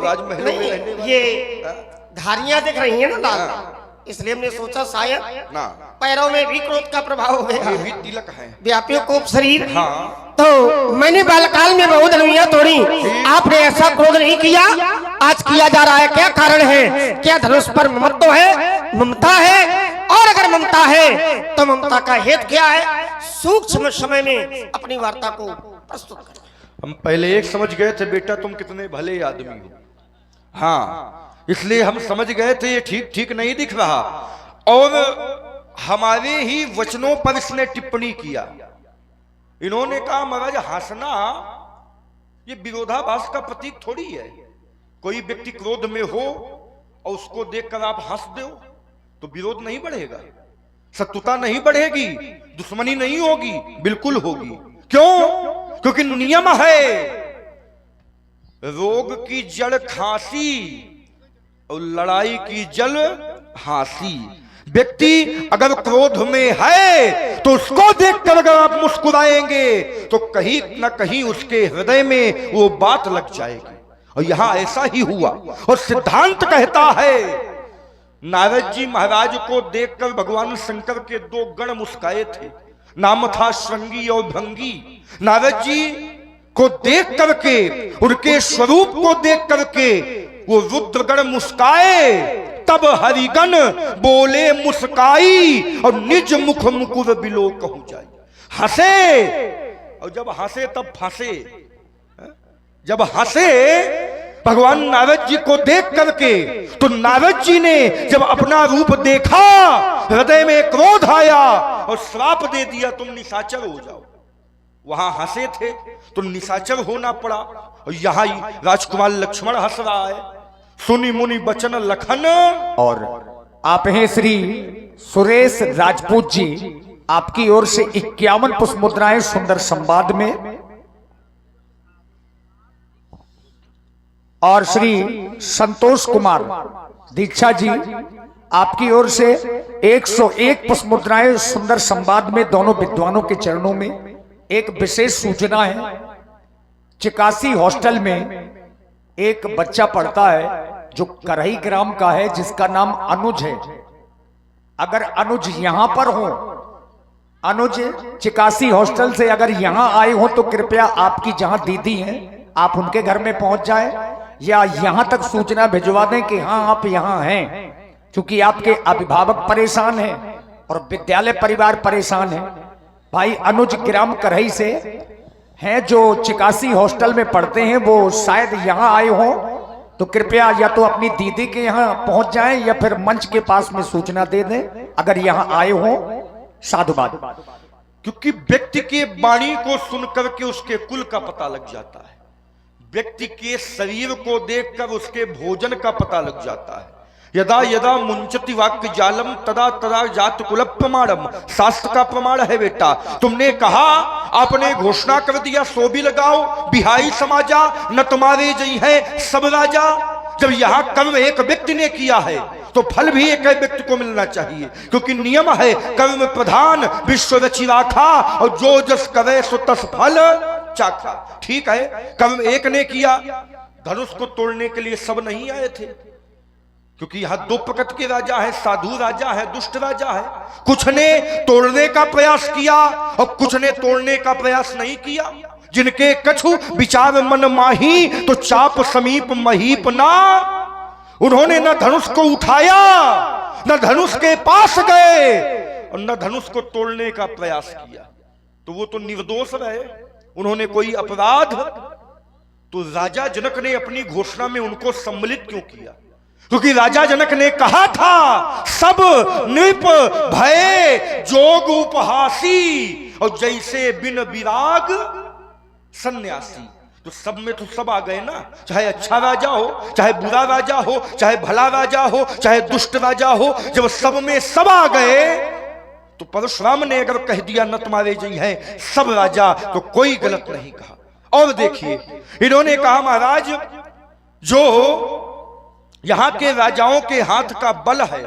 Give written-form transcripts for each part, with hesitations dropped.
राजमहल में रहने वाले। ये धारियां दिख रही हैं ना लाल, इसलिए हमने सोचा शायद ना पैरों में भी क्रोध का प्रभाव हो गया। ये भी तिलक है। व्यापियों को शरीर। हाँ तो मैंने बालकाल में बहुत लड़ाइयां तोड़ी, आपने ऐसा क्रोध नहीं किया, आज किया जा रहा है। क्या कारण है? क्या धनुष पर ममत्व है, ममता है? और अगर ममता है तो ममता का हेतु क्या है? सूक्ष्म समय में अपनी वार्ता को प्रस्तुत करें। हम पहले एक समझ गए थे बेटा तुम कितने भले आदमी हो, हाँ इसलिए हम समझ गए थे ये ठीक ठीक नहीं दिख रहा, और हमारे ही वचनों पर इसने टिप्पणी किया। इन्होंने कहा महाराज हंसना ये विरोधाभास का प्रतीक थोड़ी है। कोई व्यक्ति क्रोध में हो और उसको देखकर आप हंस दो तो विरोध नहीं बढ़ेगा, शत्रुता नहीं बढ़ेगी, दुश्मनी नहीं होगी, बिल्कुल होगी। क्यों? क्योंकि नियम है, रोग की जड़ खांसी और लड़ाई की जड़ हांसी। व्यक्ति अगर क्रोध में है तो उसको देखकर अगर आप मुस्कुराएंगे तो कहीं न कहीं उसके हृदय में वो बात लग जाएगी, और यहां ऐसा ही हुआ। और सिद्धांत कहता है, नारद जी महाराज को देखकर भगवान शंकर के दो गण मुस्काए थे, नाम था श्रृंगी और भंगी। नारद जी को देख करके, उनके स्वरूप को देख करके वो रुद्रगण मुस्काए, तब हरिगण बोले मुस्काई और निज मुख मुकुर बिलो कहूं जाए। हंसे, और जब हंसे तब फंसे। जब हंसे भगवान नारद जी को देख करके, तो नारद जी ने जब अपना रूप देखा, हृदय में क्रोध आया और श्राप दे दिया तुम निशाचर हो जाओ। वहां हंसे थे तो निशाचर होना पड़ा, और यहां ही राजकुमार लक्ष्मण हंस रहा है। सुनी मुनि बचन लखन। और आप हैं श्री सुरेश राजपूत जी, आपकी ओर से 51 पुष्प मुद्राएं सुंदर संवाद में, और श्री संतोष कुमार दीक्षा जी, आपकी ओर से 101 पुष्प मुद्राएं सुंदर संवाद में। दोनों विद्वानों के चरणों में एक विशेष सूचना है। चिकासी हॉस्टल में एक बच्चा पढ़ता है जो करही ग्राम का है, जिसका नाम अनुज है। अगर अनुज यहां पर हो, अनुज चिकासी हॉस्टल से अगर यहां आए हो तो कृपया आपकी जहां दीदी हैं आप उनके घर में पहुंच जाए, या यहां तक सूचना भिजवा दें कि हाँ आप यहां हैं, क्योंकि आपके अभिभावक परेशान हैं और विद्यालय परिवार परेशान है। भाई अनुज ग्राम करही से हैं जो चिकासी हॉस्टल में पढ़ते हैं, वो शायद यहां आए हो, तो कृपया या तो अपनी दीदी के यहां पहुंच जाएं या फिर मंच के पास में सूचना दे दें अगर यहां आए हो। साधुवाद। क्योंकि व्यक्ति के वाणी को सुनकर के उसके कुल का पता लग जाता है, व्यक्ति के शरीर को देखकर उसके भोजन का पता लग जाता है। यदा यदा मुंचति वाक्य जालम तदा तदा जात कुल प्रमाणम। शास्त्र का प्रमाण है बेटा। तुमने कहा, आपने घोषणा कर दिया, सो भी लगाओ बिहाई समाजा, न तुम्हारे जई है सब राजा। जब यहां कर्म एक व्यक्ति ने किया है तो फल भी एक व्यक्ति को मिलना चाहिए, क्योंकि नियम है कर्म प्रधान विश्व रचि राखा, और जो जस करे सो तस फल चाखा। ठीक है, कर्म एक ने किया, धनुष को तोड़ने के लिए सब नहीं आए थे, क्योंकि यहां दो प्रकृति के राजा है, साधु राजा है, दुष्ट राजा है। कुछ ने तोड़ने का प्रयास किया और कुछ ने तोड़ने का प्रयास नहीं किया। जिनके कछु विचार मन माही तो चाप समीप महीप ना। उन्होंने न धनुष को उठाया, न धनुष के पास गए, और न धनुष को तोड़ने का प्रयास किया, तो वो तो निर्दोष रहे, उन्होंने कोई अपराध। तो राजा जनक ने अपनी घोषणा में उनको सम्मिलित क्यों किया? क्योंकि राजा जनक ने कहा था, सब नृप भय जोग उपहासी, और जैसे बिन विराग सन्यासी। तो सब में तो सब आ गए ना, चाहे अच्छा राजा हो, चाहे बुरा राजा हो, चाहे भला राजा हो, चाहे दुष्ट राजा हो। जब सब में सब आ गए तो परशुराम ने अगर कह दिया न तुम्हारे जी है सब राजा, तो कोई गलत नहीं कहा। और देखिए, इन्होंने कहा महाराज जो यहां के राजाओं के हाथ का बल है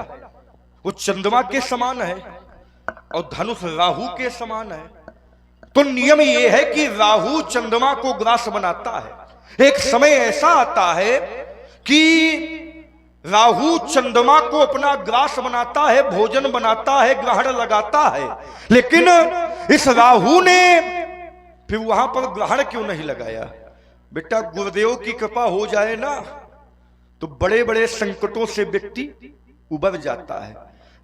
वो चंद्रमा के समान है और धनुष राहु के समान है। तो नियम यह है कि राहु चंद्रमा को ग्रास बनाता है। एक समय ऐसा आता है कि राहु चंद्रमा को अपना ग्रास बनाता है, भोजन बनाता है, ग्रहण लगाता है, लेकिन इस राहु ने फिर वहां पर ग्रहण क्यों नहीं लगाया? बेटा, गुरुदेव की कृपा हो जाए ना तो बड़े बड़े संकटों से व्यक्ति उबर जाता है।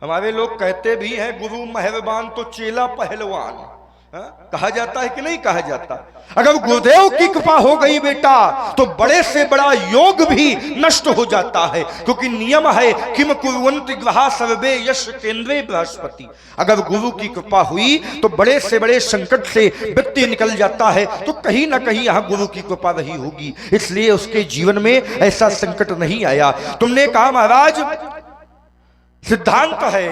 हमारे लोग कहते भी हैं गुरु मेहरबान तो चेला पहलवान, कहा जाता है कि नहीं कहा जाता? अगर गुरुदेव की कृपा हो गई बेटा तो बड़े से बड़ा योग भी नष्ट हो जाता है, क्योंकि नियम है किम कुर्वन्ति ग्रहा सर्वे यश केंद्रे बृहस्पति। अगर गुरु की कृपा हुई तो बड़े से बड़े संकट से व्यक्ति निकल जाता है, तो कहीं ना कहीं यहां गुरु की कृपा रही होगी, इसलिए उसके जीवन में ऐसा संकट नहीं आया। तुमने कहा महाराज सिद्धांत है,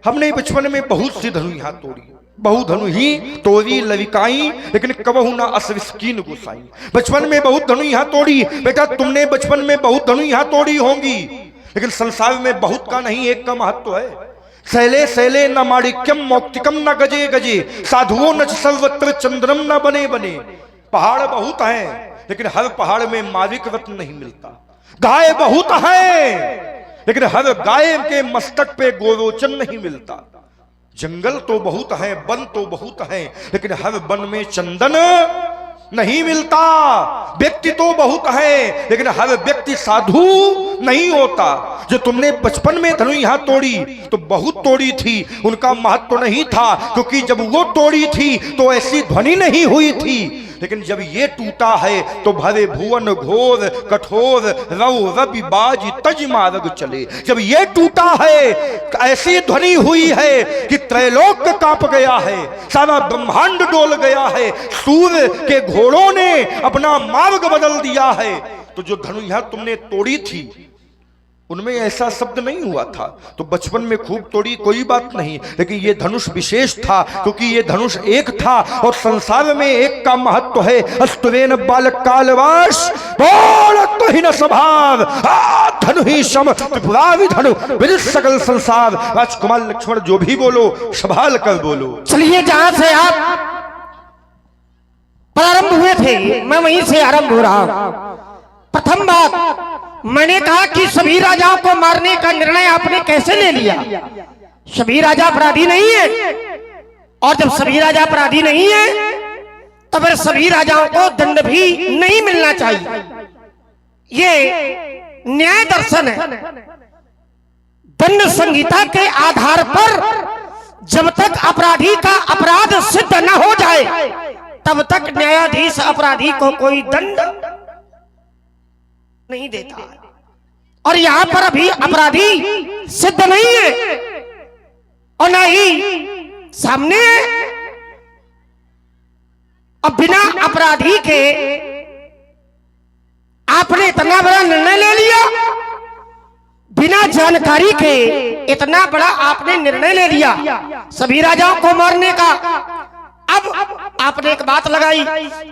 हमने बचपन में बहुत सी धनुइयां तोड़ी, बहु धनु ही तोड़ी लविकाई, लेकिन कबहु ना असविस्कीन गुसाई। बचपन में बहुत धनुइयां तोड़ी। बेटा, तुमने बचपन में बहुत धनुइयां तोड़ी होंगी, लेकिन संसार में बहुत का नहीं एक का महत्व है। शैले शैले न माणिक्यम मौक्तिकम न गजे गजे, साधुओं न सर्वत्र चंद्रम न बने बने। पहाड़ बहुत हैं, लेकिन हर पहाड़ में मालिक रत्न नहीं मिलता। गाय बहुत हैं, लेकिन हर गाय के मस्तक पे गोरोचन नहीं मिलता। जंगल तो बहुत है, वन तो बहुत है, लेकिन हर वन में चंदन नहीं मिलता। व्यक्ति तो बहुत है, लेकिन हर व्यक्ति साधु नहीं होता। जो तुमने बचपन में धनुइयां तोड़ी तो बहुत तोड़ी थी, उनका महत्व नहीं था, क्योंकि जब वो तोड़ी थी तो ऐसी ध्वनि नहीं हुई थी। लेकिन जब ये टूटा है तो भरे भुवन घोर कठोर रव रवि बाज तज मार्ग चले। जब ये टूटा है ऐसी ध्वनि हुई है कि त्रैलोक कांप गया है, सारा ब्रह्मांड डोल गया है, सूर्य के घोड़ों ने अपना मार्ग बदल दिया है। तो जो धनुइयां तुमने तोड़ी थी उनमें ऐसा शब्द नहीं हुआ था, तो बचपन में खूब तोड़ी कोई बात नहीं, लेकिन ये धनुष विशेष था, क्योंकि ये धनुष एक था और संसार में एक का महत्व है। अस्तुरेन बालक कालवास बोलत ही न स्वभाव धनु ही सम त्रिपुरारि धनु विदित सकल संसार। राजकुमार लक्ष्मण जो भी बोलो संभाल कर बोलो। चलिए, जहां से आप प्रारंभ हुए थे मैं वहीं से आरंभ हो रहा हूं। प्रथम बात, मैंने कहा कि सभी राजाओं को मारने का निर्णय आपने कैसे ले लिया? सभी राजा अपराधी नहीं है, और जब सभी राजा अपराधी नहीं है तो फिर सभी राजाओं को दंड भी नहीं मिलना चाहिए। ये न्याय दर्शन है। दंड संहिता के आधार पर जब तक अपराधी का अपराध सिद्ध न हो जाए तब तक न्यायाधीश अपराधी को कोई दंड नहीं देता। और यहां पर अभी अपराधी सिद्ध नहीं है और न ही सामने। अब बिना अपराधी के आपने इतना बड़ा निर्णय ले लिया, बिना जानकारी के इतना बड़ा आपने निर्णय ले लिया सभी राजाओं को मारने का। अब आपने एक बात लगाई,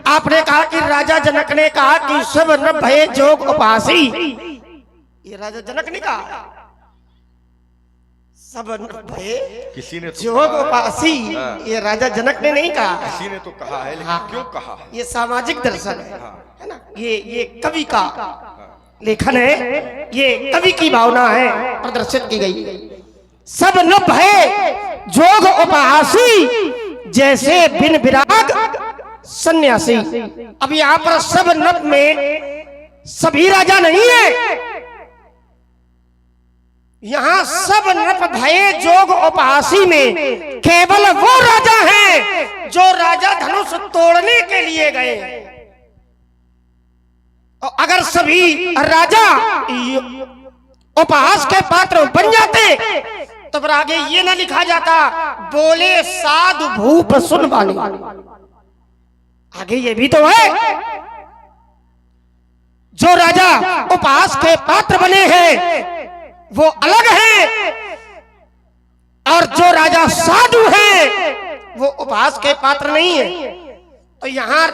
आपने कहा कि राजा जनक ने कहा कि सब न भय जोग उपहासी। ये राजा जनक ने कहा, सब न भय किसी ने तो जोग उपहासी, ये राजा जनक ने नहीं कहा। किसी ने तो कहा है, लेकिन क्यों कहा है? ये सामाजिक दर्शन है ना, ये कवि का लेखन है, ये कवि की भावना है प्रदर्शित की गई। सब न भय जोग उपहासी जैसे बिन विराग सन्यासी। अब यहां पर सब नप में सभी राजा नहीं है, यहां सब नप भय जोग उपहासी में केवल वो राजा हैं जो राजा धनुष तोड़ने के लिए गए। और अगर सभी राजा उपहास के पात्र बन जाते तो फिर आगे ये ना लिखा जाता बोले साधु भूप सुन वाले। आगे ये भी तो है, जो राजा उपहास के पात्र बने हैं वो अलग है, और जो राजा साधु है वो उपहास के पात्र नहीं है। तो यहाँ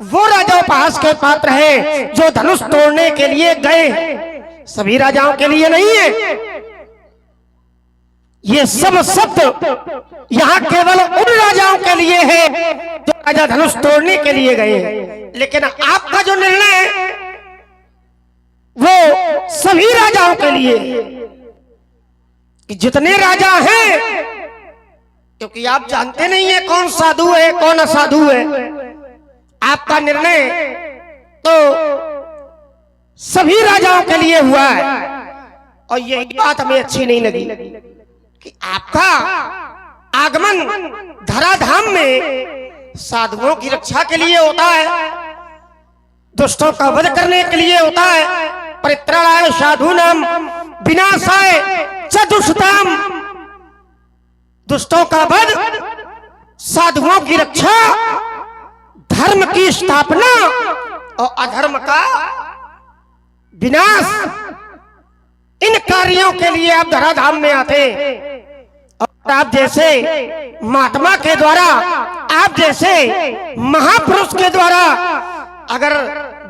वो राजा उपहास के पात्र है जो धनुष तोड़ने के लिए गए, सभी राजाओं के लिए नहीं है। ये सब शब्द यहाँ केवल उन राजाओं के लिए है जो राजा धनुष तोड़ने के लिए गए हैं। लेकिन आपका जो निर्णय है वो सभी राजाओं के लिए कि जितने राजा हैं, क्योंकि आप जानते नहीं है कौन साधु है कौन असाधु है। आपका निर्णय तो सभी राजाओं के लिए हुआ है और यही बात हमें अच्छी नहीं लगी कि आपका आगमन धराधाम में साधुओं की रक्षा के लिए होता है, दुष्टों का वध करने के लिए होता है। परित्राणाय साधूनां विनाशाय च दुष्टाम, दुष्टों का वध, साधुओं की रक्षा, धर्म की स्थापना और अधर्म का विनाश, इन कार्यों के लिए आप धराधाम में आते। और आप जैसे महात्मा के द्वारा, आप जैसे महापुरुष के द्वारा अगर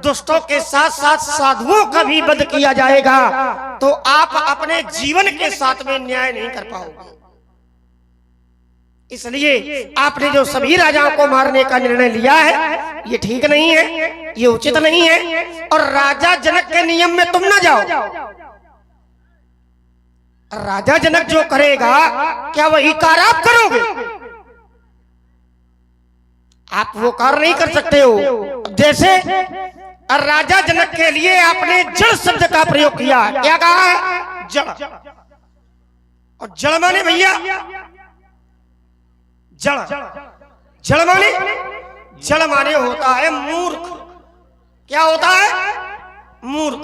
दुष्टों के साथ साथ साधुओं का भी वध किया जाएगा तो आप अपने जीवन के साथ में न्याय नहीं कर पाओगे। इसलिए आपने जो सभी राजाओं को मारने का निर्णय लिया है ये ठीक नहीं है, ये उचित नहीं है। और राजा जनक के नियम में तुम ना जाओ। राजा जनक जो करेगा क्या वही कार्य आप करोगे? आप वो कार्य नहीं कर सकते हो। जैसे राजा जनक के लिए आपने जड़ शब्द का प्रयोग किया, क्या कहा है? जड़। और जड़ माने भैया जड़, जड़ माने, जड़ माने होता है मूर्ख। क्या होता है? मूर्ख।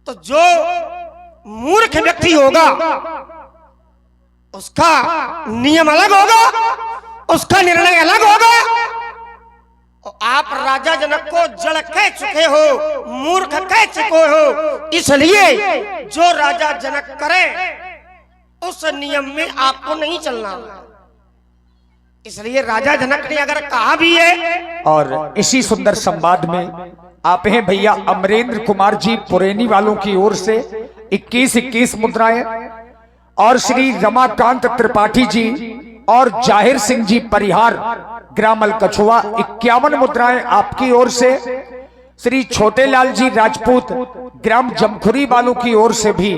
तो जो मूर्ख व्यक्ति होगा उसका नियम अलग होगा, उसका निर्णय अलग होगा। और आप राजा जनक को जड़ कह चुके हो, मूर्ख कह चुके हो, इसलिए जो राजा जनक करे उस नियम में आपको नहीं चलना। इसलिए राजा जनक ने अगर कहा भी है। और इसी सुंदर संवाद में आप हैं भैया अमरेंद्र कुमार जी पुरैनी वालों की ओर से 21-21 मुद्राएं, और श्री रमाकांत त्रिपाठी जी और जाहिर सिंह जी परिहार ग्राम कछुआ 51 मुद्राएं आपकी ओर से। श्री छोटे लाल जी राजपूत ग्राम जमखुरी वालों की ओर से भी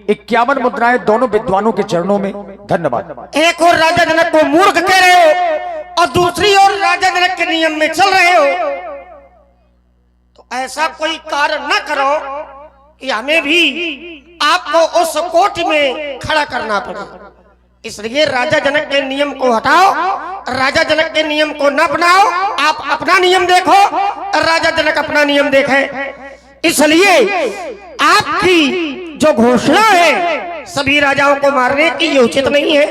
51 मुद्राएं दोनों विद्वानों के चरणों में। धन्यवाद। एक और राजा जनक को मूर्ख कह रहे हो और दूसरी ओर राजा जनक के नियम में चल रहे हो, तो ऐसा कोई कार्य न करो कि हमें भी आपको उस कोट में खड़ा करना पड़े। इसलिए राजा जनक के नियम को हटाओ, राजा जनक के नियम को न अपनाओ। आप अपना नियम देखो, राजा जनक अपना नियम देखे। इसलिए आपकी जो घोषणा है सभी राजाओं को मारने की, ये उचित नहीं है,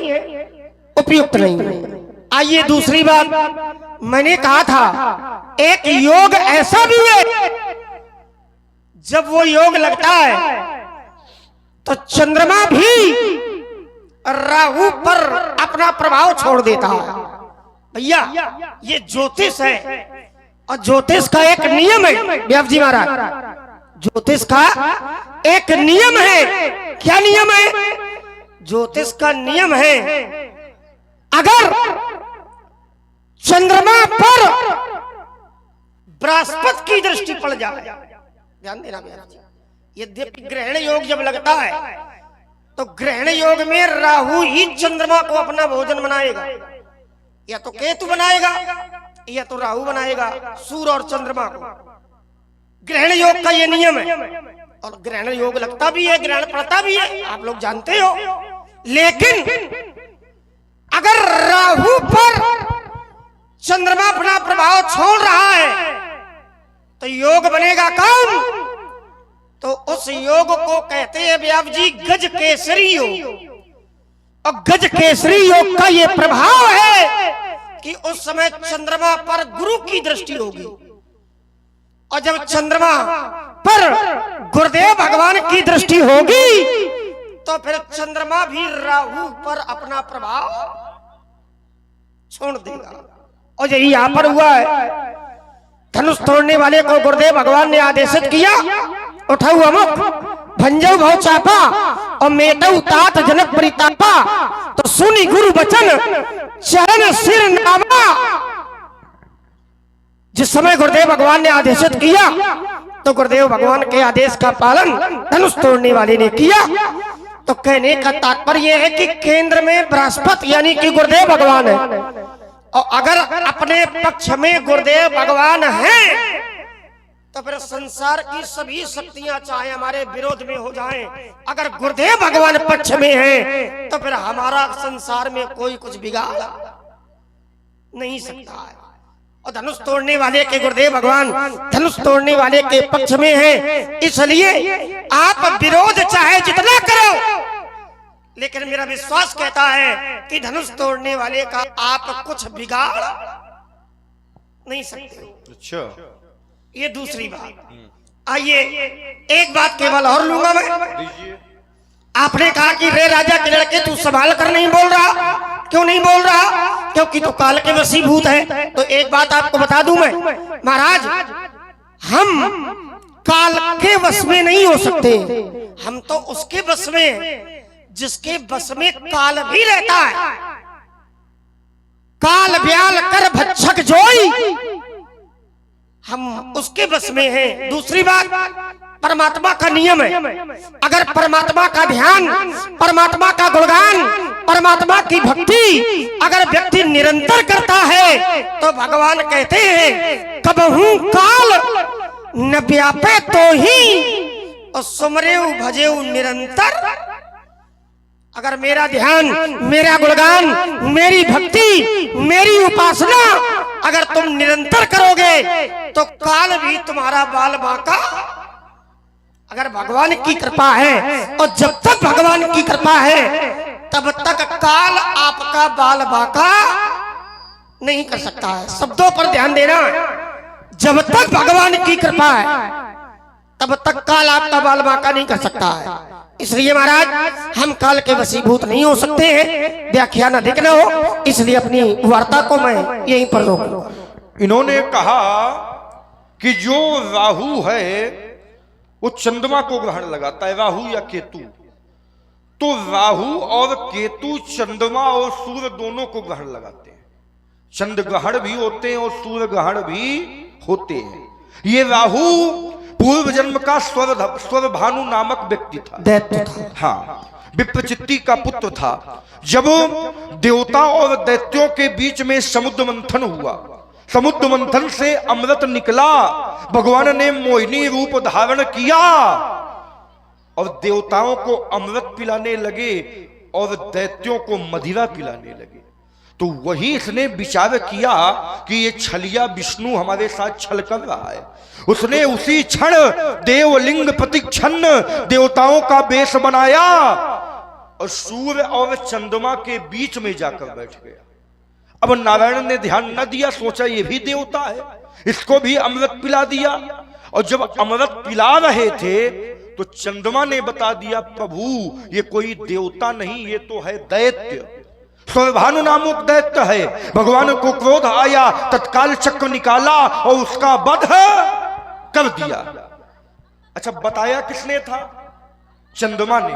उपयुक्त नहीं है। आइए दूसरी बात, मैंने कहा था एक योग ऐसा भी है जब वो योग लगता है तो चंद्रमा भी राहु पर अपना प्रभाव छोड़ देता है। भैया ये ज्योतिष है और ज्योतिष का एक नियम है। व्यास जी महाराज, ज्योतिष का एक नियम है। क्या नियम है? ज्योतिष का नियम है अगर चंद्रमा पर बृहस्पति की दृष्टि पड़ जाए, ध्यान देना यद्यपि ग्रहण योग जब लगता है तो ग्रहण योग में राहु ही चंद्रमा को अपना भोजन बनाएगा, या तो केतु बनाएगा या तो राहु बनाएगा सूर्य और चंद्रमा को। ग्रहण योग का ये नियम है और ग्रहण योग लगता भी है, ग्रहण पड़ता भी है, आप लोग जानते हो। लेकिन अगर राहु पर चंद्रमा अपना प्रभाव छोड़ रहा है तो योग बनेगा कौन? तो उस योग को कहते हैं व्यास जी गज केसरी योग। और गज केसरी योग का ये प्रभाव है कि उस समय चंद्रमा पर गुरु की दृष्टि होगी, और जब चंद्रमा पर गुरुदेव भगवान की दृष्टि होगी तो फिर चंद्रमा भी राहु पर अपना प्रभाव छोड़ देगा। और यही यहां पर हुआ है। धनुष तोड़ने वाले को गुरुदेव भगवान ने आदेशित किया, उठाऊ अमुक भंजऊ भव चापा और मेटऊ तात जनक परितापा, तो सुनी गुरु बचन चरण सिर नामा। जिस समय गुरुदेव भगवान ने आदेशित किया तो गुरुदेव भगवान के आदेश का पालन धनुष तोड़ने वाले ने किया। तो कहने का तात्पर्य है कि केंद्र में बृहस्पति यानी कि गुरुदेव भगवान है, और अगर अपने पक्ष में गुरुदेव भगवान हैं तो फिर संसार की सभी शक्तियां चाहे हमारे विरोध में हो जाएं, अगर गुरुदेव भगवान पक्ष में हैं तो फिर हमारा संसार में कोई कुछ बिगाड़ नहीं सकता है। और धनुष तोड़ने वाले के गुरुदेव भगवान धनुष तोड़ने वाले के पक्ष में हैं, इसलिए आप विरोध चाहे जितना करो, लेकिन मेरा विश्वास कहता है कि धनुष तोड़ने वाले का आप कुछ बिगाड़ नहीं सकते। अच्छा, ये दूसरी बात। आइए एक बात केवल और लूंगा मैं। आपने कहा कि रे राजा के लड़के तू संभाल कर नहीं बोल रहा, क्यों नहीं बोल रहा? क्योंकि तू काल के वशीभूत है। तो एक बात आपको बता दूं मैं महाराज, हम काल के वश में नहीं हो सकते, हम तो उसके वश में जिसके वश में काल भी रहता है। काल ब्याल कर भक्षक जोई, हम उसके बस में हैं। दूसरी बात, परमात्मा का नियम है, अगर परमात्मा का ध्यान, परमात्मा का गुणगान, परमात्मा की भक्ति अगर व्यक्ति निरंतर करता है तो भगवान कहते हैं कबहू काल न व्यापे तो ही और सुमरेऊ भजेऊ निरंतर। अगर मेरा ध्यान, मेरा गुणगान, मेरी भक्ति, मेरी उपासना अगर तुम निरंतर करोगे तो काल भी तुम्हारा बाल बांका। अगर भगवान की कृपा है, और जब तक भगवान की कृपा है तब तक काल आपका बाल बांका नहीं कर सकता है। शब्दों पर ध्यान देना, जब तक भगवान की कृपा है तब तक काल आपका बाल बांका नहीं कर सकता है। इसलिए महाराज हम काल के वशीभूत नहीं हो सकते हैं, व्याख्यान अधिक न हो, इसलिए अपनी वार्ता को मैं यहीं पर रोक लूंगा। इन्होंने कहा कि जो राहु है वो चंद्रमा को ग्रहण लगाता है, राहु या केतु। तो राहु और केतु चंद्रमा और सूर्य दोनों को ग्रहण लगाते हैं। चंद्र ग्रहण भी होते हैं और सूर्य ग्रहण भी होते हैं। ये राहु पूर्व जन्म का स्वरभानु नामक व्यक्ति था, दैत्य था। हाँ, विप्रचित्ति का पुत्र था। जब देवता और दैत्यों के बीच में समुद्र मंथन हुआ, समुद्र मंथन से अमृत निकला, भगवान ने मोहिनी रूप धारण किया और देवताओं को अमृत पिलाने लगे और दैत्यों को मदिरा पिलाने लगे। तो वही इसने विचार किया कि ये छलिया विष्णु हमारे साथ छल कर रहा है। उसने उसी क्षण देवलिंग प्रतिक्षण देवताओं का वेश बनाया और सूर्य और चंद्रमा के बीच में जाकर बैठ गया। अब नारायण ने ध्यान न दिया, सोचा ये भी देवता है, इसको भी अमृत पिला दिया। और जब अमृत पिला रहे थे तो चंद्रमा ने बता दिया प्रभु ये कोई देवता नहीं, ये तो है दैत्य, स्वरभानु नामक दैत्य है। भगवान को क्रोध आया, तत्काल चक्र निकाला और उसका वध कर दिया। अच्छा, बताया किसने था? चंद्रमा ने।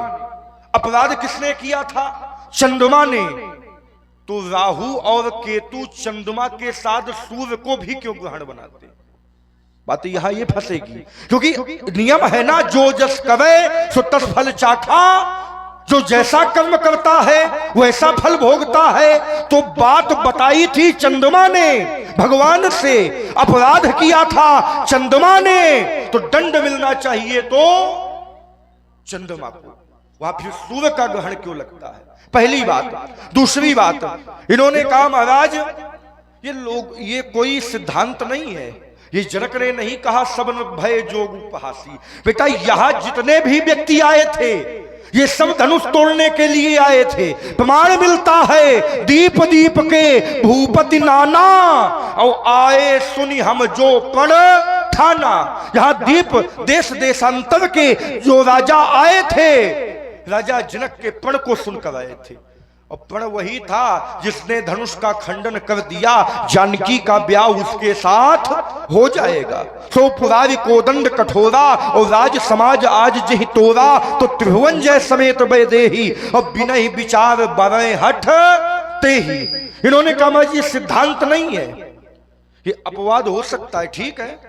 अपराध किसने किया था? चंद्रमा ने। तो राहु और केतु चंद्रमा के साथ सूर्य को भी क्यों ग्रहण बनाते? बात यहां ये फंसेगी, क्योंकि नियम है ना, जो जस करे सो तस फल चाखा। जो जैसा कर्म करता है वैसा फल भोगता है। तो बात बताई थी चंद्रमा ने, भगवान से अपराध किया था चंद्रमा ने, तो दंड मिलना चाहिए तो चंद्रमा को। वहां फिर सूर्य का ग्रहण क्यों लगता है? पहली बात। दूसरी बात, इन्होंने कहा महाराज ये लोग, ये कोई सिद्धांत नहीं है, ये जनक ने नहीं कहा सबन भय जोग उपहासी। बेटा यहां जितने भी व्यक्ति आए थे ये सब धनुष तोड़ने के लिए आए थे। प्रमाण मिलता है दीप दीप के भूपति नाना, और आए सुनी हम जो पण ठाना। यहां दीप देश देशांतर के जो राजा आए थे, राजा जनक के पण को सुनकर आए थे। और पण वही था जिसने धनुष का खंडन कर दिया, जानकी का ब्याह उसके साथ हो जाएगा। सो पुरारी कोदंड कठोरा और राज समाज आज जही तोरा, तो त्रिभुवन जय समेत बैदेही और बिनहि विचार बरय हठ ते ही। इन्होंने कहा ये सिद्धांत नहीं है, ये अपवाद हो सकता है, ठीक है,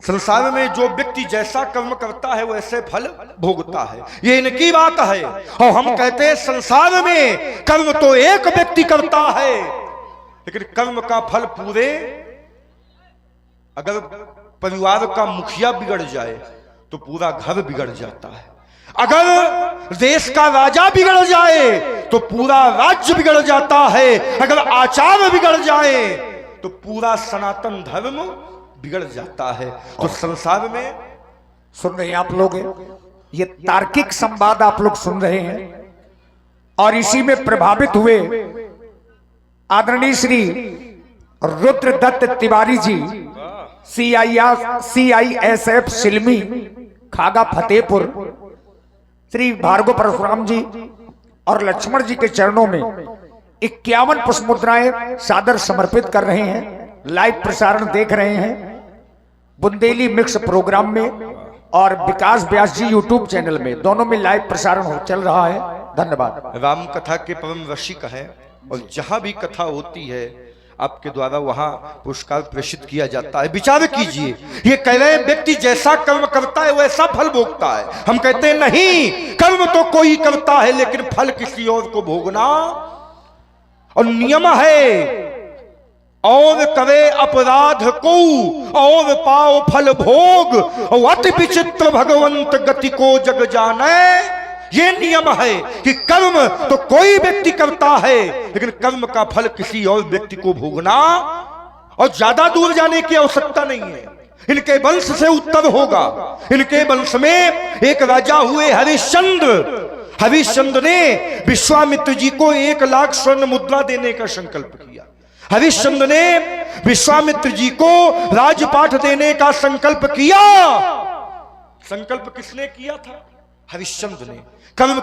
संसार में जो व्यक्ति जैसा कर्म करता है वैसे फल भोगता है, ये इनकी बात है। और हम कहते हैं संसार में कर्म तो एक व्यक्ति करता है, लेकिन कर्म का फल पूरे, अगर परिवार का मुखिया बिगड़ जाए तो पूरा घर बिगड़ जाता है, अगर देश का राजा बिगड़ जाए तो पूरा राज्य बिगड़ जाता है, अगर आचार्य बिगड़ जाए तो पूरा सनातन धर्म बिगड़ जाता है। तो संसार में सुन रहे हैं आप लोग, ये तार्किक संवाद आप लोग सुन रहे हैं और इसी में प्रभावित हुए आदरणीय श्री रुद्रदत्त तिवारी जी, CISF सिलमी खागा फतेहपुर, श्री भार्गव परशुराम जी और लक्ष्मण जी के चरणों में 51 पुष्प मुद्राएं सादर समर्पित कर रहे हैं। लाइव प्रसारण देख रहे हैं बुंदेली मिक्स प्रोग्राम में और विकास व्यास जी यूट्यूब चैनल में, दोनों में लाइव प्रसारण चल रहा है। धन्यवाद। राम कथा के परम रसिक हैं और जहां भी कथा होती है आपके द्वारा वहां पुरस्कार प्रेषित किया जाता है। विचार कीजिए, ये कह रहे हैं व्यक्ति जैसा कर्म करता है वैसा फल भोगता है। हम कहते हैं नहीं, कर्म तो कोई करता है लेकिन फल किसी और को भोगना, और नियम है और करे अपराध को और पाओ फल भोग, और अति विचित्र भगवंत गति को जग जाने। ये नियम है कि कर्म तो कोई व्यक्ति करता है लेकिन कर्म का फल किसी और व्यक्ति को भोगना, और ज्यादा दूर जाने की आवश्यकता नहीं है। इनके वंश से उत्तर होगा। इनके वंश में एक राजा हुए हरिश्चंद्र। हरिश्चंद्र ने विश्वामित्र जी को 1 लाख स्वर्ण मुद्रा देने का संकल्प किया। हरिश्चंद्र ने विश्वामित्र जी को राजपाठ देने का संकल्प किया। संकल्प किसने किया था? हरिश्चंद्र ने। कर्म